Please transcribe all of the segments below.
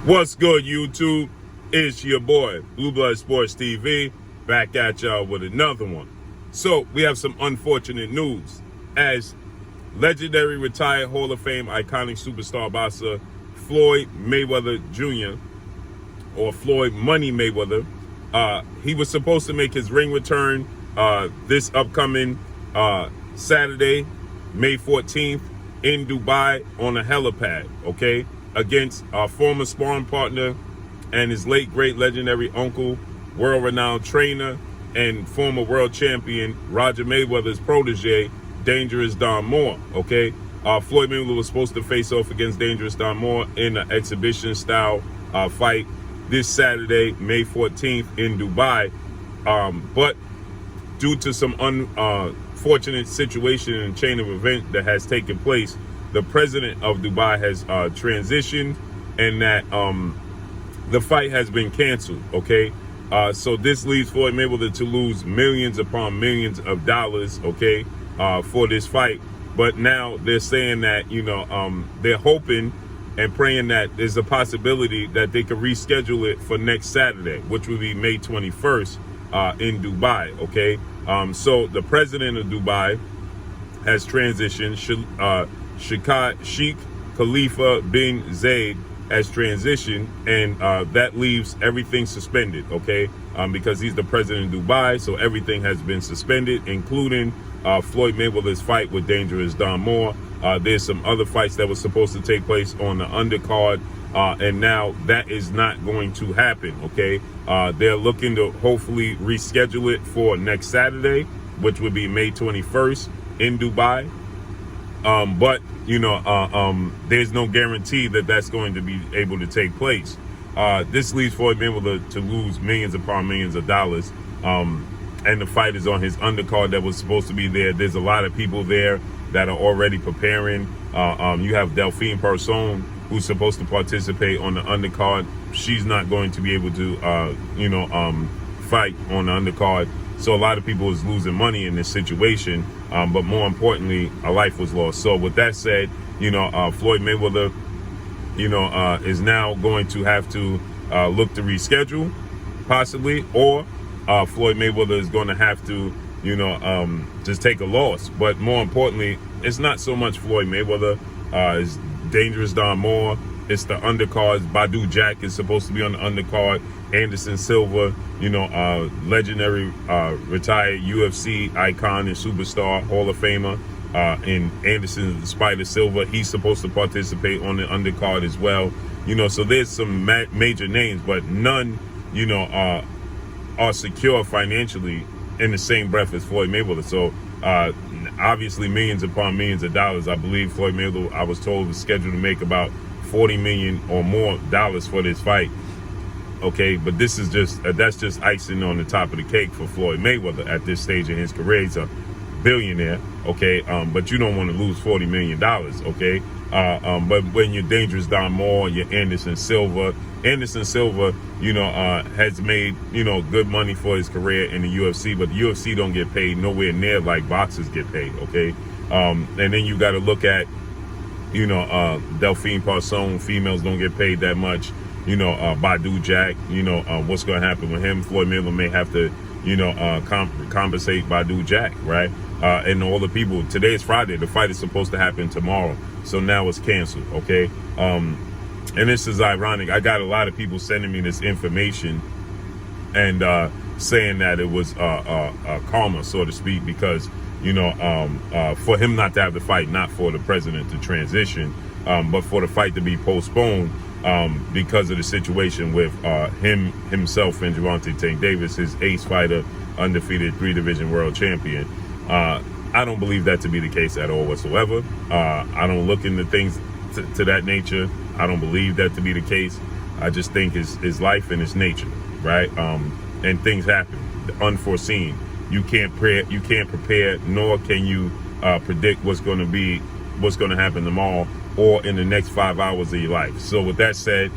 What's good, YouTube? It's your boy, Blue Blood Sports TV, back at y'all with another one. So, we have some unfortunate news. As legendary retired Hall of Fame iconic superstar boxer Floyd Mayweather Jr., or Floyd Money Mayweather, he was supposed to make his ring return this upcoming Saturday, May 14th, in Dubai on a helipad, okay? Against our former sparring partner and his late great legendary uncle, world-renowned trainer and former world champion Roger Mayweather's protege, Dangerous Don Moore. Okay, Floyd Mayweather was supposed to face off against Dangerous Don Moore in an exhibition-style fight this Saturday, May 14th, in Dubai, but due to some unfortunate situation and chain of event that has taken place, the president of Dubai has transitioned, and that the fight has been canceled, okay? So this leaves Floyd Mayweather to lose millions upon millions of dollars, okay, for this fight. But now they're saying that, they're hoping and praying that there's a possibility that they could reschedule it for next Saturday, which would be May 21st in Dubai, okay? So the president of Dubai has transitioned. Sheikh Khalifa bin Zayed has transitioned, and that leaves everything suspended, okay? Because he's the president of Dubai, so everything has been suspended, including Floyd Mayweather's fight with Dangerous Don Moore. There's some other fights that were supposed to take place on the undercard, and now that is not going to happen, okay? They're looking to hopefully reschedule it for next Saturday, which would be May 21st in Dubai. But there's no guarantee that that's going to be able to take place. This leaves Floyd Mayweather to lose millions upon millions of dollars. And the fight is on his undercard that was supposed to be there. There's a lot of people there that are already preparing. You have Delphine Person, who's supposed to participate on the undercard. She's not going to be able to, fight on the undercard. So a lot of people is losing money in this situation, but more importantly, a life was lost. So with that said, Floyd Mayweather, is now going to have to look to reschedule, possibly, or Floyd Mayweather is going to have to, just take a loss. But more importantly, it's not so much Floyd Mayweather, it's Dangerous Don Moore. It's the undercards. Badu Jack is supposed to be on the undercard. Anderson Silva, legendary retired UFC icon and superstar, Hall of Famer. And Anderson Spider Silva, he's supposed to participate on the undercard as well. So there's some major names, but none, are secure financially in the same breath as Floyd Mayweather. So obviously millions upon millions of dollars. I believe Floyd Mayweather, I was told, was scheduled to make about $40 million or more for this fight. Okay, but this is that's just icing on the top of the cake for Floyd Mayweather at this stage in his career. He's a billionaire, okay, but you don't want to lose $40 million, okay? But when you're Dangerous Don Moore, you're Anderson Silva, has made, good money for his career in the UFC, but the UFC don't get paid nowhere near like boxers get paid, okay? And then you got to look at, Delphine Person, females don't get paid that much. Badu Jack, what's going to happen with him? Floyd Mayweather may have to, compensate Badu Jack, right? And all the people, today is Friday, the fight is supposed to happen tomorrow. So now it's canceled, okay? And this is ironic. I got a lot of people sending me this information and saying that it was karma, so to speak, because, for him not to have the fight, not for the president to transition, but for the fight to be postponed because of the situation with himself and Gervonta Tank Davis, his ace fighter, undefeated 3-division world champion. I don't believe that to be the case at all whatsoever. I don't look into things to that nature. I don't believe that to be the case. I just think it's life and it's nature, right? And things happen, unforeseen. You can't prepare, nor can you predict what's going to happen tomorrow or in the next 5 hours of your life. So with that said,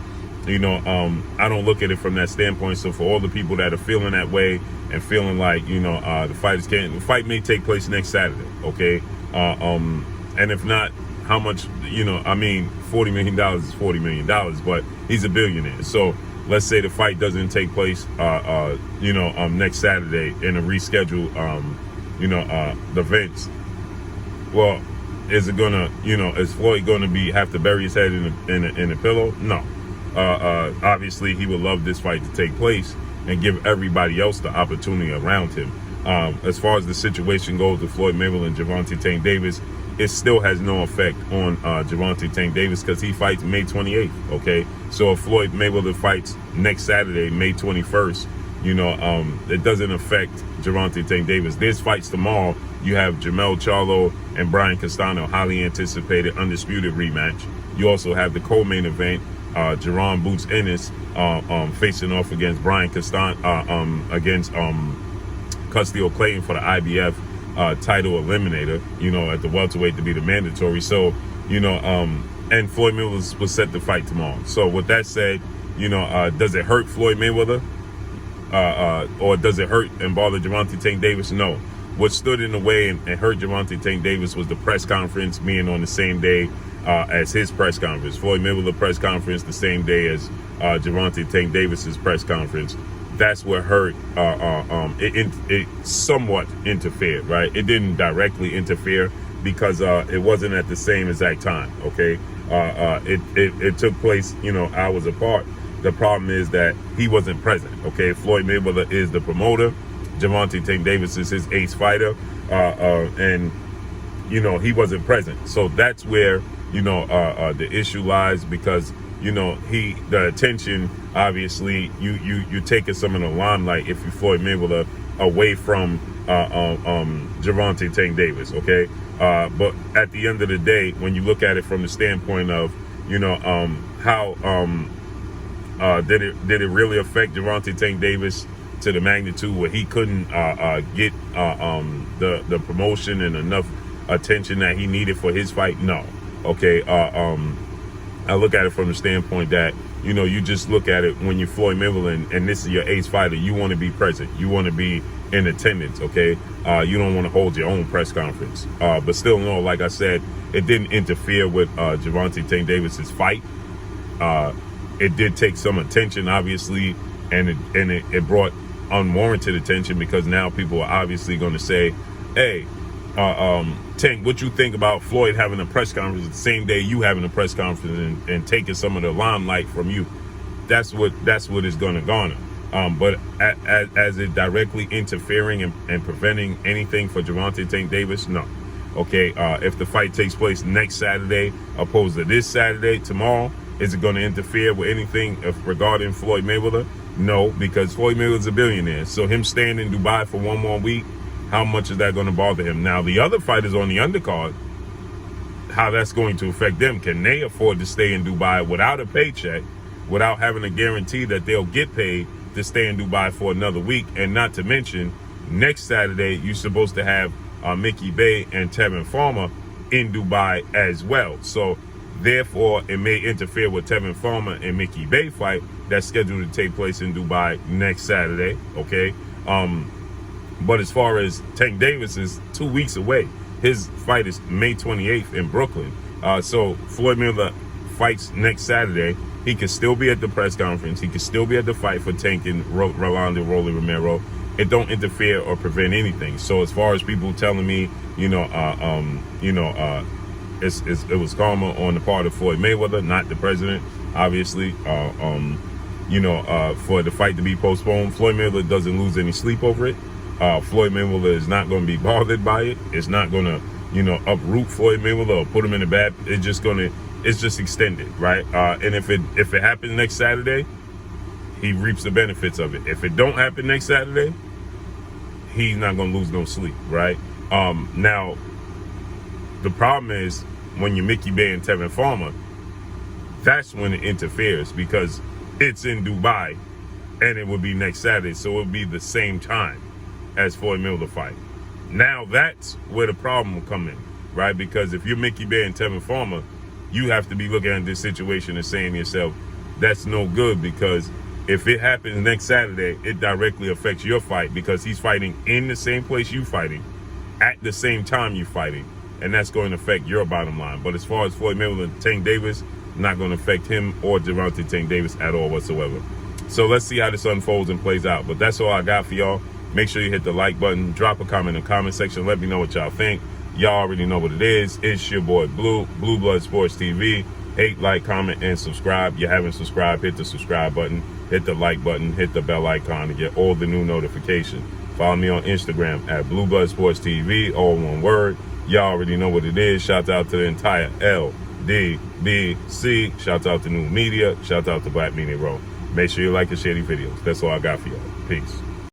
I don't look at it from that standpoint. So for all the people that are feeling that way and feeling like, the fight may take place next Saturday, okay? And if not, how much, I mean, $40 million is $40 million, but he's a billionaire. So let's say the fight doesn't take place, next Saturday in a rescheduled, the events. Well, is it gonna, is Floyd gonna have to bury his head in a pillow? No. Obviously, he would love this fight to take place and give everybody else the opportunity around him. As far as the situation goes with Floyd Mayweather and Gervonta Tank Davis, it still has no effect on Gervonta Tank Davis because he fights May 28th. Okay, so if Floyd Mayweather fights next Saturday, May 21st, it doesn't affect Gervonta Tank Davis. There's fights tomorrow. You have Jermell Charlo and Brian Castano, highly anticipated undisputed rematch. You also have the co-main event, Jerron Boots Ennis facing off against Brian Castano against Castillo Clayton for the IBF title eliminator, at the welterweight to be the mandatory. So, and Floyd Mayweather was set to fight tomorrow. So with that said, does it hurt Floyd Mayweather? Or does it hurt and bother Gervonta Tank Davis? No. What stood in the way and hurt Gervonta Tank Davis was the press conference being on the same day as his press conference. Floyd Mayweather press conference the same day as Gervonta Tank Davis's press conference. That's what hurt. It somewhat interfered, right? It didn't directly interfere because it wasn't at the same exact time. Okay, it took place, hours apart. The problem is that he wasn't present. Okay, Floyd Mayweather is the promoter. Gervonta Tank Davis is his ace fighter, and he wasn't present. So that's where the issue lies because the attention, obviously you taking some of the limelight if you Floyd Mayweather away from Gervonta Tank Davis. Okay, but at the end of the day, when you look at it from the standpoint of how did it really affect Gervonta Tank Davis to the magnitude where he couldn't get the promotion and enough attention that he needed for his fight? No. Okay, I look at it from the standpoint that you just look at it when you Floyd Mayweather and this is your ace fighter. You want to be present. You want to be in attendance. Okay, you don't want to hold your own press conference. But still, no. Like I said, it didn't interfere with Gervonta Tank Davis's fight. It did take some attention, obviously, and it brought unwarranted attention because now people are obviously going to say, hey, Tank, what you think about Floyd having a press conference the same day you having a press conference and taking some of the limelight from you? That's what is going to garner. But as it directly interfering and preventing anything for Gervonta Tank Davis, no. Okay, if the fight takes place next Saturday opposed to this Saturday, tomorrow, is it going to interfere with anything regarding Floyd Mayweather? No, because Floyd Mayweather's a billionaire. So him staying in Dubai for one more week, how much is that going to bother him? Now, the other fighters on the undercard, how that's going to affect them. Can they afford to stay in Dubai without a paycheck, without having a guarantee that they'll get paid to stay in Dubai for another week? And not to mention, next Saturday, you're supposed to have Mickey Bay and Tevin Farmer in Dubai as well. So therefore, it may interfere with Tevin Farmer and Mickey Bay fight that's scheduled to take place in Dubai next Saturday. Okay. But as far as Tank Davis is 2 weeks away, his fight is May 28th in Brooklyn. So Floyd Mayweather fights next Saturday. He could still be at the press conference. He could still be at the fight for Tank and Rolando Rolly Romero. It don't interfere or prevent anything. So as far as people telling me, it was karma on the part of Floyd Mayweather, not the president, obviously. For the fight to be postponed, Floyd Mayweather doesn't lose any sleep over it. Floyd Mayweather is not going to be bothered by it. It's not going to, uproot Floyd Mayweather or put him in the bad. It's just extended, right? And if it happens next Saturday, he reaps the benefits of it. If it don't happen next Saturday, he's not going to lose no sleep, right? Now, the problem is when you're Mickey Bay and Tevin Farmer, that's when it interferes because it's in Dubai and it would be next Saturday. So it would be the same time as Floyd Mayweather fight. Now that's where the problem will come in, right? Because if you're Mickey Bay and Tevin Farmer, you have to be looking at this situation and saying to yourself, that's no good because if it happens next Saturday, it directly affects your fight because he's fighting in the same place you fighting, at the same time you fighting. and that's going to affect your bottom line. But as far as Floyd Mayweather and Tank Davis, not going to affect him or Gervonta Tank Davis at all whatsoever. So let's see how this unfolds and plays out. But that's all I got for y'all. Make sure you hit the like button, drop a comment in the comment section, let me know what y'all think. Y'all already know what it is. It's your boy Blue Blood Sports TV. Hate, like, comment, and subscribe. You haven't subscribed, hit the subscribe button, hit the like button, hit the bell icon to get all the new notifications. Follow me on Instagram at Blue Blood Sports TV, all one word. Y'all already know what it is. Shout out to the entire LDBC. Shout out to New Media. Shout out to Black Media Row. Make sure you like and share these videos. That's all I got for y'all. Peace.